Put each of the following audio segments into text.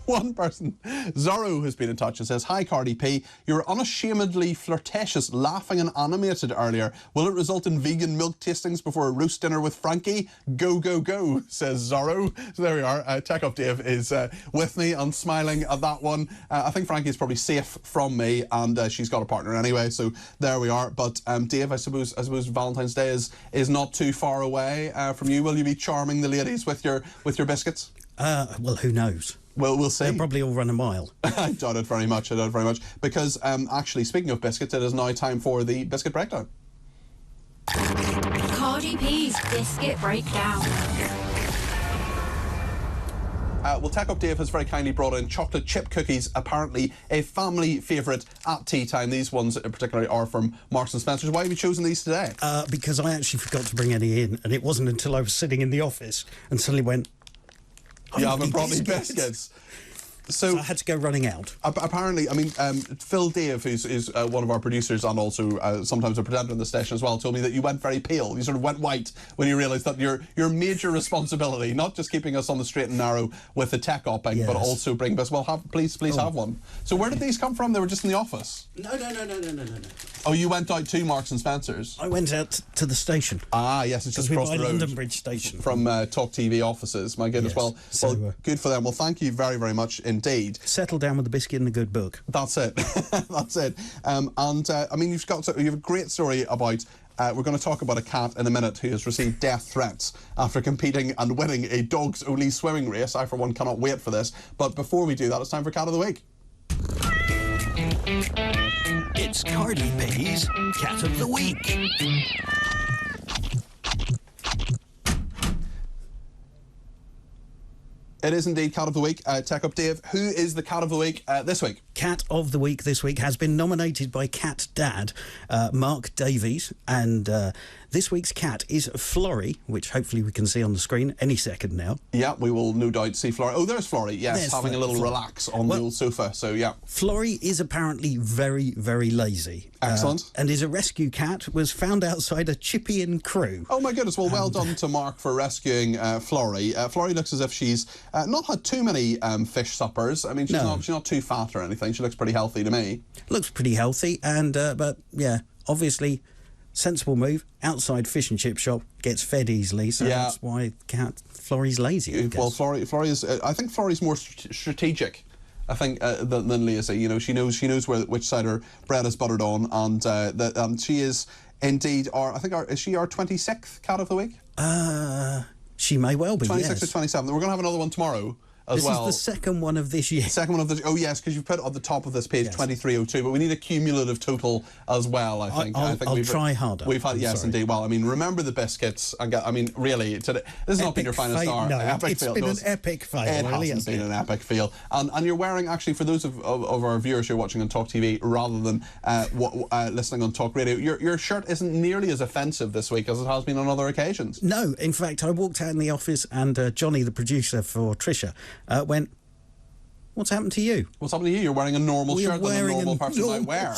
One person, Zorro, has been in touch and says, "Hi Cardi P, you were unashamedly flirtatious, laughing and animated earlier. Will it result in vegan milk tastings before a roast dinner with Frankie? Go, go, go," says Zorro. So there we are. Tech Up Dave is with me and smiling at that one. I think Frankie's probably safe from me, and she's got a partner anyway, so there we are. But Dave, I suppose Valentine's Day is not too far away from you. Will you be charming the ladies with your biscuits? Well, who knows? Well, we'll see. They'll probably all run a mile. I doubt it very much. Because, actually, speaking of biscuits, it is now time for the Biscuit Breakdown. Cardi P's Biscuit Breakdown. Well, Tech Up Dave has very kindly brought in chocolate chip cookies, apparently a family favourite at tea time. These ones particularly are from Marks & Spencer's. Why have you chosen these today? Because I actually forgot to bring any in, and it wasn't until I was sitting in the office and suddenly went, You haven't brought me biscuits. So I had to go running out. Apparently, I mean, Phil Dave, who's one of our producers and also sometimes a presenter on the station as well, told me that you went very pale. You sort of went white when you realised that your major responsibility, not just keeping us on the straight and narrow with the tech opping, yes, but also bring this. Well, please have one. So where did these come from? They were just in the office? No. Oh, you went out to Marks & Spencer's? I went out to the station. Ah, yes, it's just across the road. London Bridge Station. From Talk TV offices. My goodness. Yes. Well, good for them. Well, thank you very, very much indeed. Settle down with the biscuit and the good book. That's it. That's it. I mean, you have a great story about. We're going to talk about a cat in a minute who has received death threats after competing and winning a dogs-only swimming race. I, for one, cannot wait for this. But before we do that, it's time for Cat of the Week. It's Cardi P's Cat of the Week. It is indeed Cat of the Week. Tech Up Dave, who is the Cat of the Week this week? Cat of the Week this week has been nominated by Cat Dad, Mark Davies, and this week's cat is Florrie, which hopefully we can see on the screen any second now. Yeah, we will no doubt see Florrie. Oh, there's Florrie, yes, there's having a little relax on the old sofa, so yeah. Florrie is apparently very, very lazy. Excellent. And is a rescue cat, was found outside a Chippy & Crew. Oh my goodness, well, well done to Mark for rescuing Florrie. Florrie looks as if she's not had too many fish suppers. I mean, she's not too fat or anything. She looks pretty healthy to me. Looks pretty healthy, and but yeah, obviously sensible move. Outside fish and chip shop, gets fed easily, so that's why Florrie's lazy, I guess. Well, Florrie is. I think Florrie's more strategic. I think than lazy. You know, she knows which side her bread is buttered on, and she is indeed is she our 26th Cat of the Week? She may well be. 26 or 27. We're going to have another one tomorrow. This is the second one of this year. Second one of this. Oh yes, because you've put at the top of this page 2302, but we need a cumulative total as well. I think. I'll try harder. We've had indeed. Well, I mean, remember the biscuits and I mean, really, today this has not been your finest hour. No, it's been an epic fail. It hasn't been an epic fail. And you're wearing, actually, for those of our viewers who are watching on Talk TV rather than listening on Talk Radio, your shirt isn't nearly as offensive this week as it has been on other occasions. No, in fact, I walked out in the office and Johnny, the producer for Trisha, went, "What's happened to you?" What's happened to you? You're wearing a normal shirt that a normal person might wear.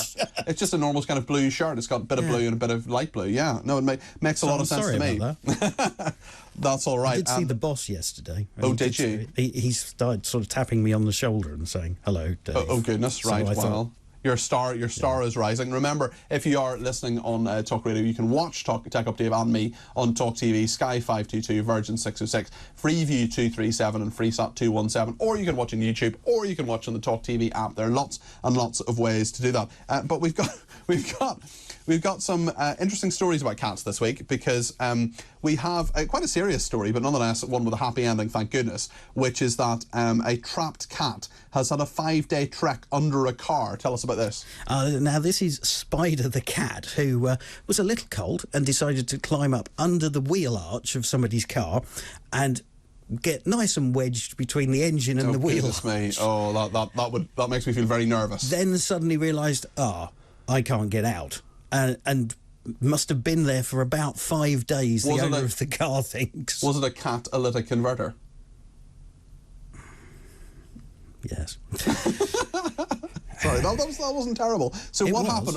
It's just a normal kind of blue shirt. It's got a bit of blue and a bit of light blue. Yeah, no, it makes a lot of sense to me. That. That's all right. I did see the boss yesterday. Oh, did you? He started sort of tapping me on the shoulder and saying, "Hello, Dave." Oh goodness, so right. Well, your star is rising. Remember, if you are listening on Talk Radio, you can watch Tech Up Dave and me on Talk TV, Sky 522, Virgin 606, Freeview 237 and Freesat 217, or you can watch on YouTube, or you can watch on the Talk TV app. There are lots and lots of ways to do that. But we've got some interesting stories about cats this week, because we have quite a serious story, but nonetheless one with a happy ending, thank goodness, which is that a trapped cat has had a 5-day trek under a car. Tell us about this. Now, this is Spider the cat, who was a little cold and decided to climb up under the wheel arch of somebody's car and get nice and wedged between the engine and the wheel arch. Me. Oh, that makes me feel very nervous. Then suddenly realised, I can't get out. And must have been there for about 5 days, the owner of the car thinks. Was it a catalytic converter? Yes. Sorry, that wasn't terrible. So what happened?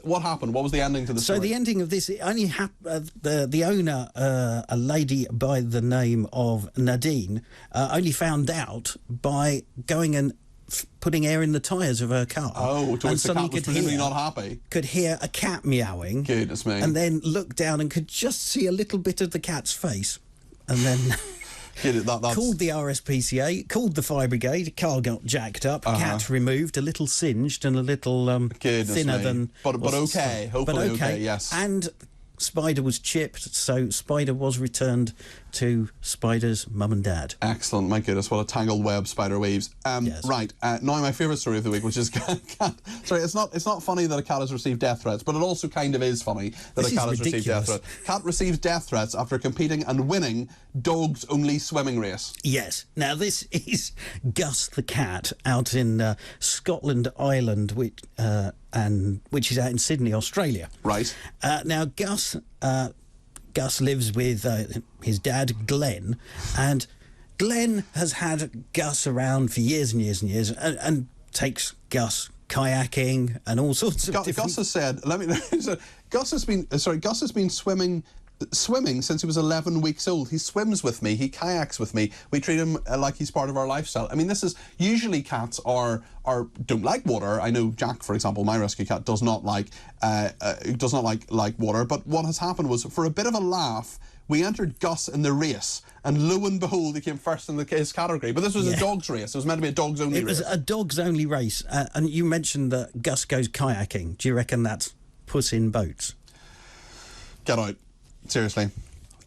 What happened? What was the ending to the story? So the ending of this, it only happened. The owner, a lady by the name of Nadine, only found out by going and putting air in the tyres of her car. Oh, to which the cat was presumably not happy. Could hear a cat meowing. Goodness me. And then looked down and could just see a little bit of the cat's face. And then called the RSPCA, called the fire brigade, car got jacked up, cat removed, a little singed and a little thinner than... But okay, hopefully okay, yes. And Spider was chipped, so Spider was returned to Spider's mum and dad. Excellent, my goodness, what a tangled web Spider weaves. Yes. Right, now my favourite story of the week, which is cat. Sorry, it's not funny that a cat has received death threats, but it also kind of is funny that a cat has received death threats. Cat receives death threats after competing and winning dogs only swimming race. Yes. Now this is Gus the cat out in Scotland Island, which is out in Sydney, Australia. Right. Now Gus lives with his dad, Glenn, and Glenn has had Gus around for years and years and years, and takes Gus kayaking and all sorts of different... Gus has said, Gus has been swimming since he was 11 weeks old. He swims with me, he kayaks with me. We treat him like he's part of our lifestyle. I mean, this is usually cats don't like water. I know Jack, for example, my rescue cat, does not like water. But what has happened was, for a bit of a laugh, we entered Gus in the race, and lo and behold, he came first in his category. But this was a dogs race. It was meant to be a dogs only race. It was a dogs only race. And you mentioned that Gus goes kayaking. Do you reckon that's Puss in Boats? Get out. Seriously.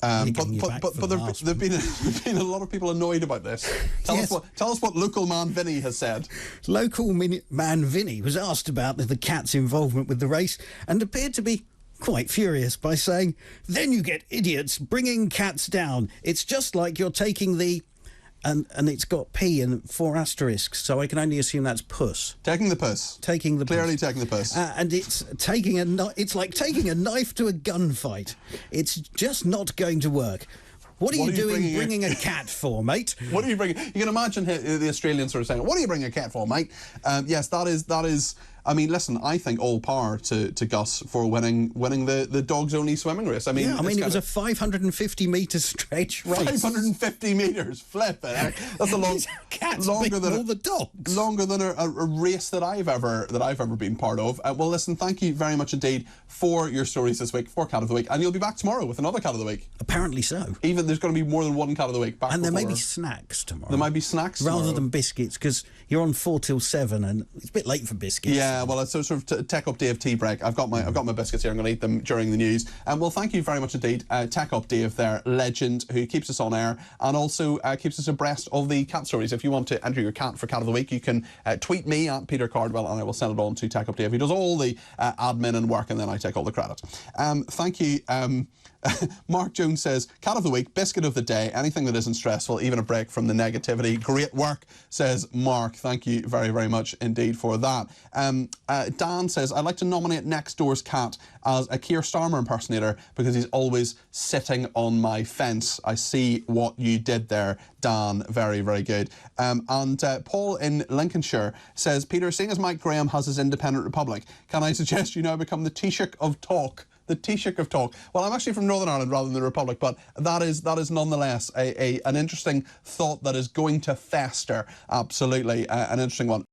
But there've been a lot of people annoyed about this. Tell us what local man Vinny has said. Local man Vinny was asked about the cat's involvement with the race and appeared to be quite furious by saying, "Then you get idiots bringing cats down. It's just like you're taking the..." And it's got P and 4 asterisks, so I can only assume that's puss. Taking the puss. Clearly taking the puss. And it's like taking a knife to a gunfight. It's just not going to work. What are you doing bringing a cat for, mate? What are you bringing? You can imagine the Australians sort of saying, "What are you bringing a cat for, mate?" Yes, that is. I mean, listen, I think all power to Gus for winning the dogs only swimming race. I mean, it was a 550-metre stretch race. 550 metres, flip it. That's a long, cats longer than all the dogs. Longer than a race that I've ever been part of. Well, listen, thank you very much indeed for your stories this week, for Cat of the Week, and you'll be back tomorrow with another Cat of the Week. Apparently so. Even there's going to be more than one Cat of the Week. And there may be snacks tomorrow. There might be snacks rather than biscuits, because you're on 4 till 7, and it's a bit late for biscuits. Yeah, well, it's sort of tech up Dave tea break. I've got my biscuits here. I'm going to eat them during the news. And well, thank you very much indeed, Tech Up Dave, there, legend, who keeps us on air and also keeps us abreast of the cat stories. If you want to enter your cat for Cat of the Week, you can tweet me at Peter Cardwell, and I will send it on to Tech Up Dave. He does all the admin and work, and then I take all the credit. Thank you. Mark Jones says, Cat of the Week, biscuit of the day, anything that isn't stressful, even a break from the negativity. Great work, says Mark. Thank you very, very much indeed for that. Dan says, I'd like to nominate Next Door's cat as a Keir Starmer impersonator because he's always sitting on my fence. I see what you did there, Dan. Very, very good. And Paul in Lincolnshire says, Peter, seeing as Mike Graham has his independent republic, can I suggest you now become the Taoiseach of Talk? The Taoiseach of Talk. Well, I'm actually from Northern Ireland rather than the Republic, but that is nonetheless an interesting thought that is going to fester. Absolutely, an interesting one.